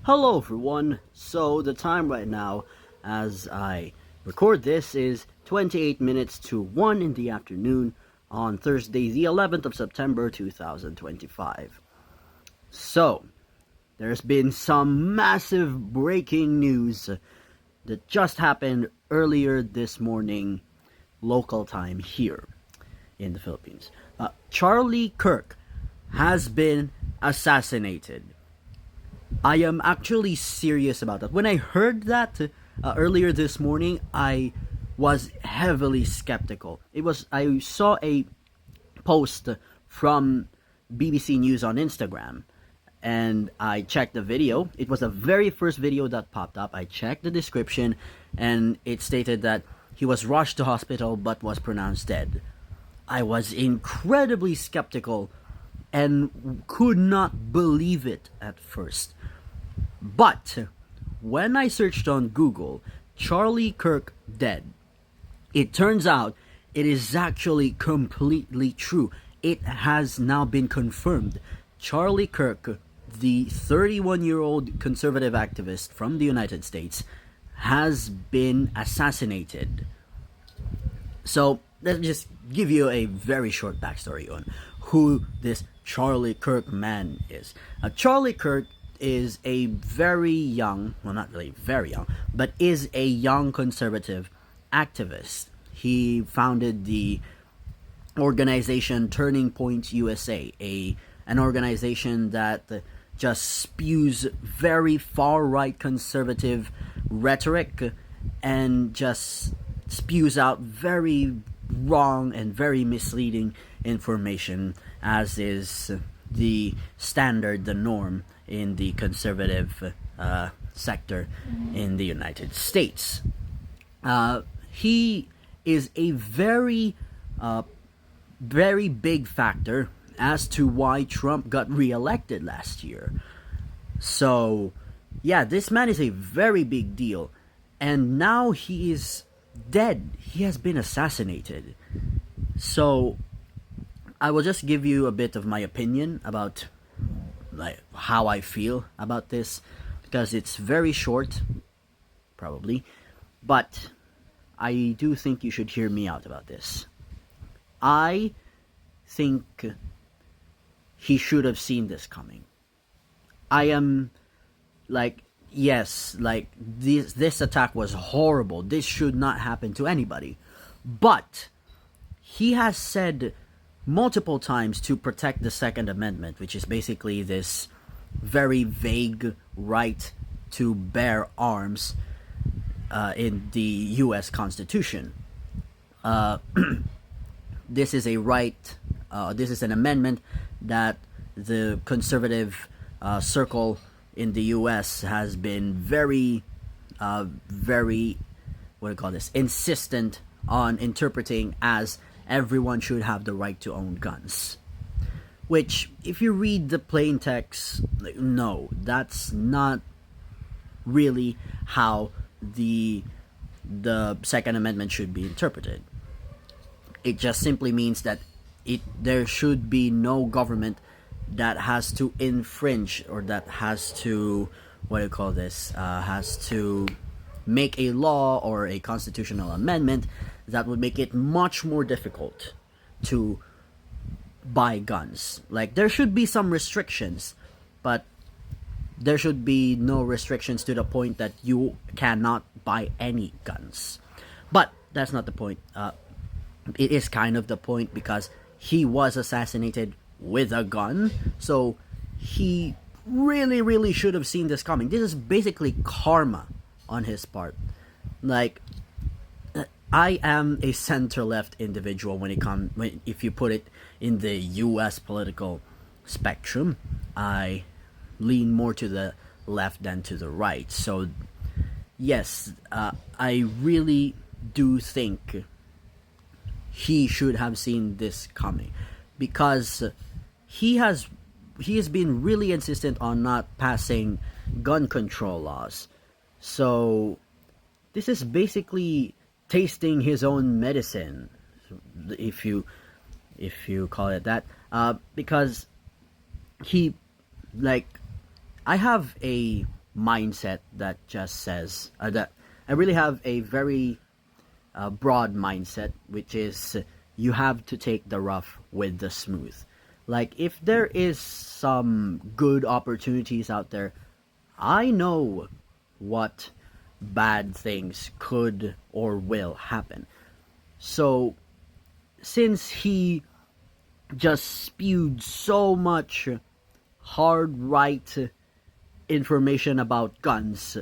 Hello everyone, so the time right now as I record this is 28 minutes to 1 in the afternoon on Thursday the 11th of September 2025. So, there's been some massive breaking news that just happened earlier this morning, local time here in the Philippines. Charlie Kirk has been assassinated. I am actually serious about that. When I heard that earlier this morning, I was heavily skeptical. I saw a post from BBC News on Instagram, and I checked the video. It was the very first video that popped up. I checked the description, and it stated that he was rushed to hospital but was pronounced dead. I was incredibly skeptical and could not believe it at first. But when I searched on Google, Charlie Kirk dead, it turns out it is actually completely true. It has now been confirmed. Charlie Kirk, the 31-year-old conservative activist from the United States, has been assassinated. So let's just give you a very short backstory on who this Charlie Kirk man is. Charlie Kirk is a very young, well, not really very young, but is a young conservative activist. He founded the organization Turning Point USA, an organization that just spews very far-right conservative rhetoric and just spews out very wrong and very misleading information, as is the standard, the norm in the conservative sector in the United States. He is a very big factor as to why Trump got reelected last year. So, yeah, this man is a very big deal. And now he is dead. He has been assassinated. So, I will just give you a bit of my opinion about how I feel about this, because it's very short, probably, but I do think you should hear me out about this. I think he should have seen this coming. I am yes, this attack was horrible. This should not happen to anybody. But he has said multiple times to protect the Second Amendment, which is basically this very vague right to bear arms in the U.S. Constitution. This is a right, this is an amendment that the conservative circle in the U.S. has been very, insistent on interpreting as everyone should have the right to own guns. Which, if you read the plain text, no, that's not really how the Second Amendment should be interpreted. It just simply means that there should be no government that has to infringe, or that has to, has to make a law or a constitutional amendment that would make it much more difficult to buy guns. There should be some restrictions, but there should be no restrictions to the point that you cannot buy any guns. But that's not the point. It is kind of the point, because he was assassinated with a gun, so he really should have seen this coming. This is basically karma on his part. I am a center-left individual if you put it in the U.S. political spectrum. I lean more to the left than to the right. So, yes, I really do think he should have seen this coming, because he has been really insistent on not passing gun control laws. So, this is basically tasting his own medicine, if you call it that, because he, I have a mindset that just says that I really have a very broad mindset, which is you have to take the rough with the smooth. Like, if there is some good opportunities out there, I know what bad things could or will happen. So, since he just spewed so much hard right information about guns,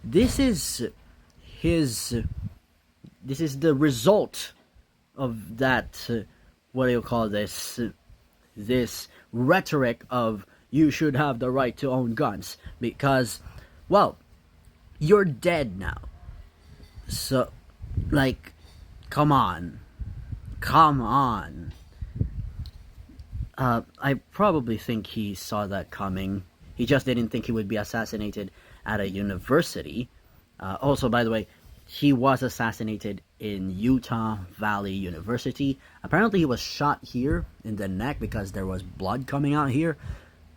this is his this is the result of that what do you call this rhetoric of you should have the right to own guns, because, well, you're dead now. So, like, come on. I probably think he saw that coming. He just didn't think he would be assassinated at a university. Also, by the way, he was assassinated in Utah Valley University. Apparently, he was shot here in the neck because there was blood coming out here.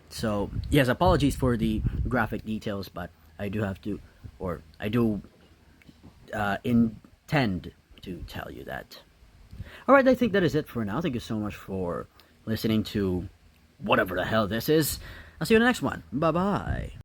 So, yes, apologies for the graphic details, but I do have to, or I do intend to tell you that. Alright, I think that is it for now. Thank you so much for listening to whatever the hell this is. I'll see you in the next one. Bye-bye.